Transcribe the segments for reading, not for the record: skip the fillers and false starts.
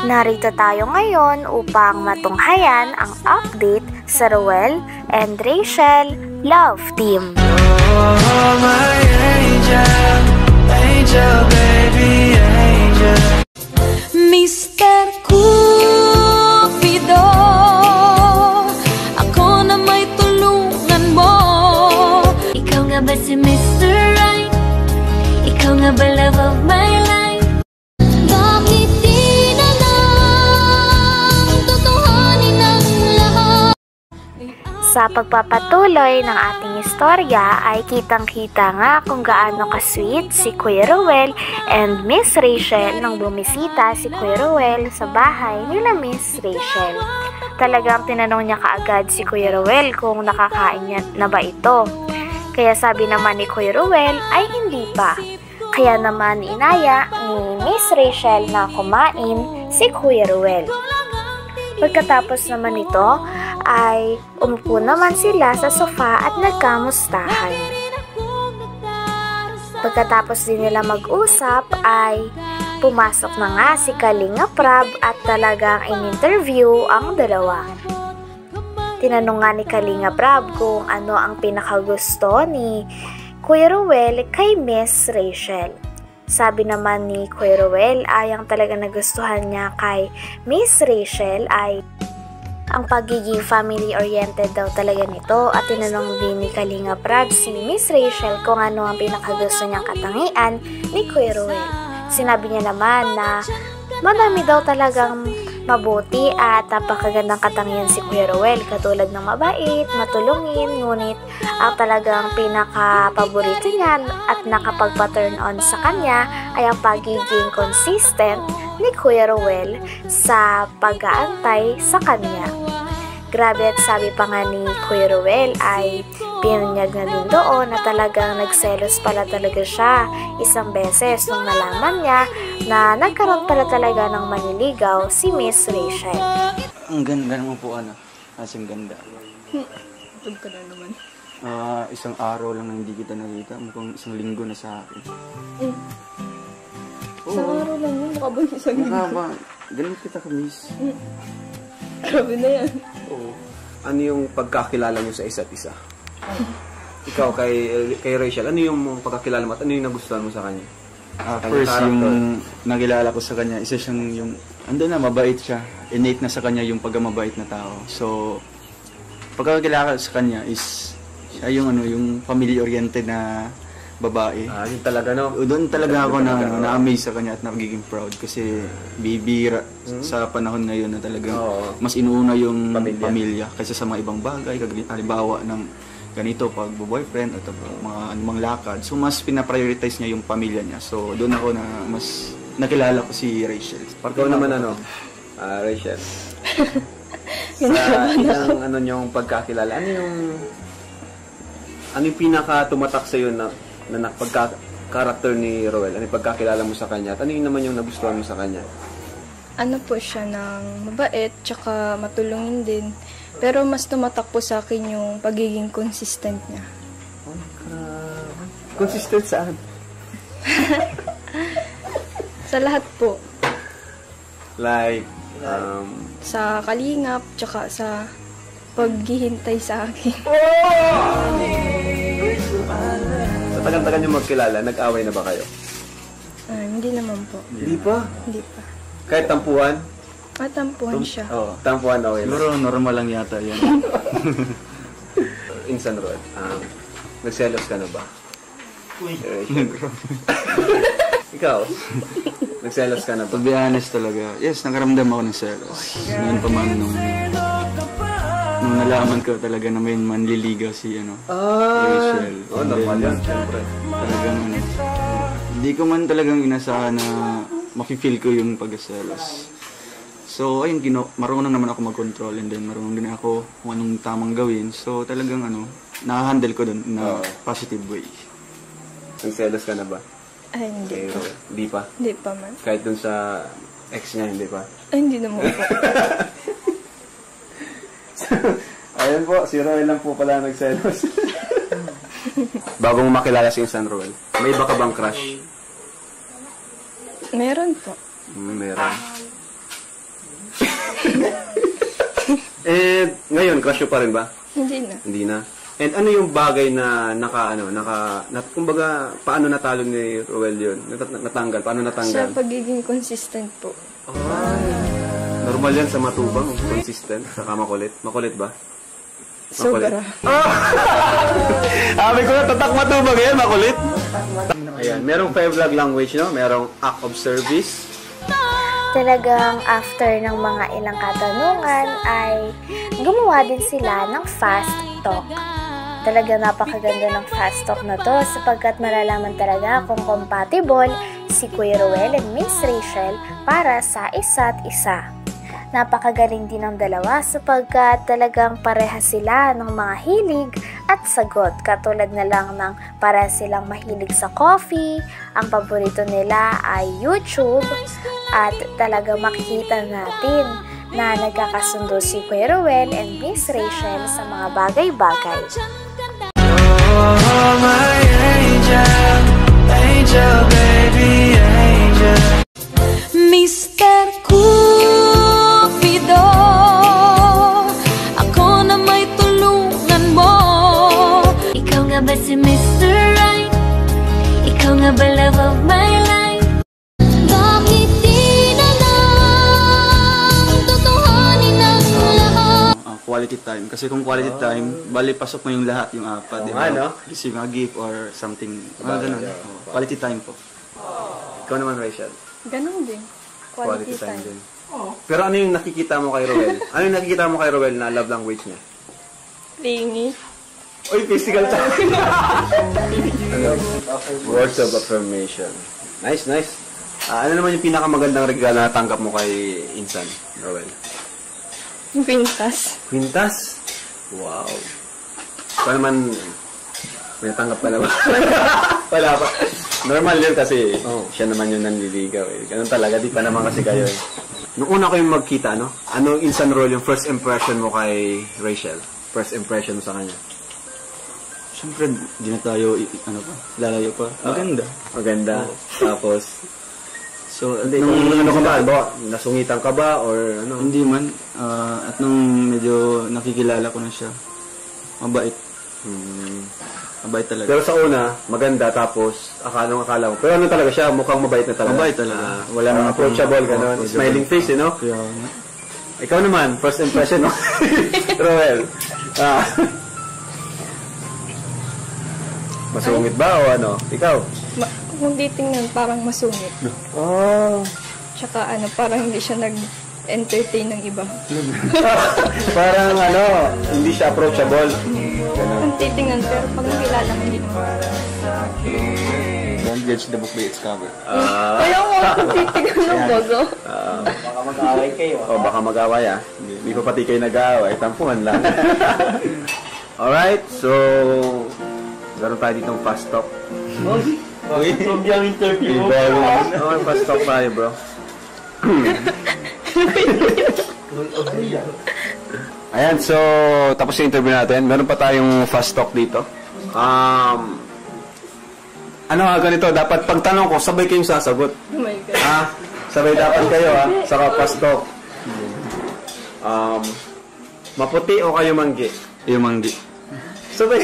Narito tayo ngayon upang matunghayan ang update sa Ruel and Rachel Love Team. Oh, my angel, angel, baby, angel. Mr. Cupido, ako na may tulungan mo. Ikaw nga ba si Mr. Right? Ikaw nga ba love of my life? Bakit di na lang tutuhanin ang lahat? Sa pagpapatuloy ng ating istorya ay kitang-kita nga kung gaano ka-sweet si Kuya Ruel and Miss Rachel nang bumisita si Kuya Ruel sa bahay nila Miss Rachel. Talagang tinanong niya kaagad si Kuya Ruel kung nakakain niya na ba ito. Kaya sabi naman ni Kuya Ruel ay hindi pa. Kaya naman inaya ni Miss Rachel na kumain si Kuya Ruel. Pagkatapos naman nito ay umupo naman sila sa sofa at nagkamustahan. Pagkatapos din nila mag-usap ay pumasok na nga si Kalinga Prab at talagang in-interview ang dalawa. Tinanong nga ni Kalinga Prab kung ano ang pinakagusto ni Kuya Ruel kay Miss Rachel. Sabi naman ni Kuya Ruel ay ang talagang nagustuhan niya kay Miss Rachel ay ang pagiging family-oriented daw talaga nito at tinanong din ni Kalinga Prab si Miss Rachel kung ano ang pinakagusto niyang katangian ni Kuya Ruel. Sinabi niya naman na madami daw talagang mabuti at napakagandang katangian si Kuya Ruel katulad ng mabait, matulungin, ngunit ang talagang pinaka-paborito niya at nakapagpa-turn on sa kanya ay ang pagiging consistent ni Kuya Ruel sa pag-aantay sa kanya. Grabe, at sabi pa nga ni Kuya Ruel ay pinunyag na din doon na talagang nagselos pala talaga siya isang beses nung nalaman niya na nagkaroon pala talaga ng maniligaw si Miss Rachel. Ang ganda naman po, ano? Asing ganda. Tug ka na naman. Isang araw lang na hindi kita nakita. Mukhang isang linggo na sa akin. Isang araw lang yun. Mukha ba isang linggo? Mukha ba? Ganun kita ka, miss. Grabe na yan. Oo. Ano yung pagkakilala nyo sa isa't isa? Ikaw kay Rachel, ano yung pagkakilala mo at ano yung nagustuhan mo sa kanya? First, yung nakilala ko sa kanya, isa siyang yung, andun na, mabait siya. Innate na sa kanya yung pagkamabait na tao. So, pagkakilala ko sa kanya is, siya yung, yung family-oriented na babae. Yun talaga, no? Doon talaga ako na-amaze sa kanya at nagiging proud kasi bibira sa panahon ngayon na talagang mas inuuna yung pamilya kaysa sa mga ibang bagay, halimbawa ng ganito pag boyfriend at mga anumang lakad. So mas pinaprioritize niya yung pamilya niya. So doon ako na mas nakilala ko si Rachel. Ikaw naman Rachel. Sa ilang yung pagkakilala, ano yung pinaka tumatak sa iyo na pagka-character ni Ruel? Ano yung pagkakilala mo sa kanya? At ano yung naman yung nagustuhan mo sa kanya? Ano po siya ng mabait, tsaka matulungin din. Pero mas tumatak po sa akin yung pagiging consistent niya. Oh, grabe. Consistent saan? Sa lahat po. Like, sa kalingap, tsaka sa paghihintay sa akin. Sa tagal-tagal niyo magkilala, nag-away na ba kayo? Hindi naman po. Hindi pa? Hindi pa. Kahit tampuhan? Matampuhan siya. Oo, tampuhan okay. Siguro normal lang yata yan. Insan Ruel, nagselos ka na ba? Ikaw? Nagselos ka na ba? To be honest talaga, yes, nakaramdam ako ng selos. Ngayon pa man nung nalaman ko talaga na may manliligaw si Rachel. Normal yan, syempre. Talagang hindi ko man talagang inasahan na mafe-feel ko yung pag-selos. So ayun, marunong naman ako mag-control and then marunong din ako kung anong tamang gawin. So talagang nakahandle ko dun na positive way. Nagselos ka na ba? Ay, hindi pa. Hindi pa? Hindi pa man. Kahit dun sa ex niya, hindi pa? Ay, hindi naman po. Ayun po, si Ruel lang po pala nagselos. Bago mo makilala si Insan Ruel, may iba ka bang crush? Meron po. Meron. And ngayon, crush mo pa rin ba? Hindi na. Hindi na. And ano yung bagay na kumbaga, paano natalo ni Roel yun? Natanggal? Paano Sa natanggal? pagiging consistent po. Normal yan sa matubang, consistent, saka makulit. Makulit ba? Sobra. Sabi ko na, tatak matubang yan, makulit. Ayan, merong 5 love language, no? Merong act of service. Talagang after ng mga ilang katanungan ay gumawa din sila ng fast talk. Talagang napakaganda ng fast talk na to sapagkat malalaman talaga kung compatible si Kuya Roel and Miss Rachel para sa isa't isa. Napakagaling din ng dalawa sapagkat talagang pareha sila ng mga hilig at sagot. Katulad na lang ng pareha silang mahilig sa coffee, ang paborito nila ay YouTube, at talagang makikita natin na nagkakasundo si Kuya Roel and Miss Rachel sa mga bagay-bagay. Oh, my angel, angel, baby, angel. Mr. Cupido, ako na may tulungan mo. Ikaw nga ba si Mr. Right? Ikaw nga ba love of my life? Bakit di na lang tutuhanin ang lahat? Quality time. Kasi kung quality time, bali pasok mo yung lahat, yung apat. Oo nga, no? Receive a gift or something. Ganun. Quality time po. Ikaw naman, Rachel. Ganun din. Quality time. din. Pero ano yung nakikita mo kay Roel? Ano yung nakikita mo kay Roel na love language niya? Lingi. Uy, physical touch. Words of affirmation. Nice, nice. Ano naman yung pinakamagandang regalo na natanggap mo kay Insan, Roel? Pintas. Quintas? Wow. Ikaw naman, may natanggap ka na ba? Wala pa. Normal yun kasi siya naman yung nanliligaw eh. Ganun talaga, di pa naman kasi kayo eh. Nung una kayong magkita, no? Ano Insan Roel yung first impression mo kay Rachel? First impression mo sa kanya? Siyempre, di na tayo, lalayo pa. Maganda. Maganda. Tapos, So, nung ano ka ba? Ba? Nasungitan ka ba? Or ano? Hindi man. At nung medyo nakikilala ko na siya, mabait. Mabait talaga. Pero sa una, maganda. Tapos, akala mo. Pero ano talaga siya? Mukhang mabait na talaga. Mabait talaga. Wala nang approachable, gano'n. Smiling face, you know? Kaya, Ikaw naman, first impression mo. Roel. Masungit ba o ano? Ikaw? Kung titingnan, parang masungit. Oh. Tsaka parang hindi siya nag-entertain ng iba. Parang hindi siya approachable. Kung titingnan, pero pag nakilala mo, hindi naman. don't judge the book by its cover. Kaya mo, kung titingnan ng bago. Baka mag-away kayo. Baka mag-away Hindi pa pati kayo nag-away. Tampuhan lang. Alright, so garon tayo ditong fast talk. From yung interview mo. Fast talk tayo, bro. Ayan, so tapos yung interview natin. Meron pa tayong fast talk dito. Ganito, dapat pagtanong ko, sabay kayong sasagot. Oh my God. Sabay dapat kayo, saka fast talk. Maputi o kayo manggi? Yung manggi. Sabay.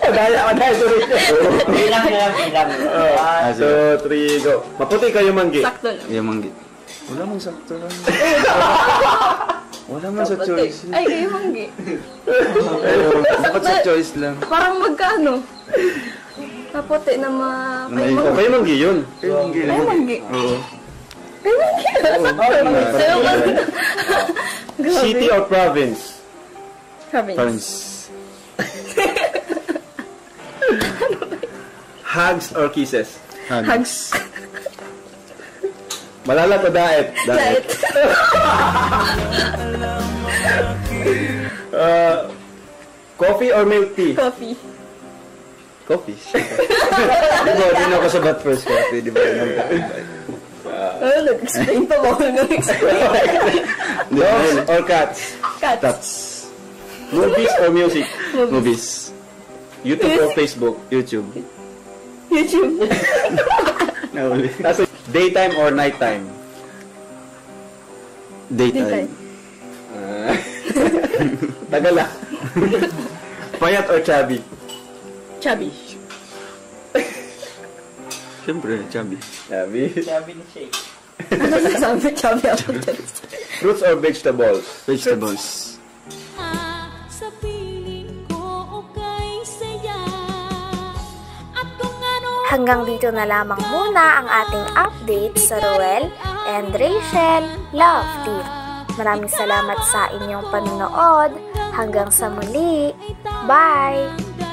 Madaya. Bilang. 1, 2, 3, go. Maputi kayo manggi? Sakto lang. Yung manggi. Wala mang sakto lang. Wala man sa choice. Ay, kayo manggi. Dapat sa choice lang. Parang magkano? Kapote na Kayo manggi yun. Kayo manggi lang. Kayo manggi. Oo. Kayo manggi. Sayo ka. City or province? Province. Hugs or kisses? Hugs. Malalat o daet? Daet. Coffee or milk tea? Coffee. Coffee. Di na ako sa bat first coffee. Di ba? Nag-explain pa ba? Dogs or cats? Cats. Movies or music? Movies. YouTube or Facebook? YouTube. YouTube. Nauli. Daytime or nighttime? Daytime. Tagal ah. Payat or chubby? Chubby. Siyempre, chubby. Chubby. Sabi ni Shay. Ano sabi? Chubby ako. Fruits or vegetables? Vegetables. Sa piling ko okay saya. At kung ano Hanggang dito na lamang muna ang ating update sa Roel and Rachel Love Team. Maraming salamat sa inyong panonood. Hanggang sa muli. Bye!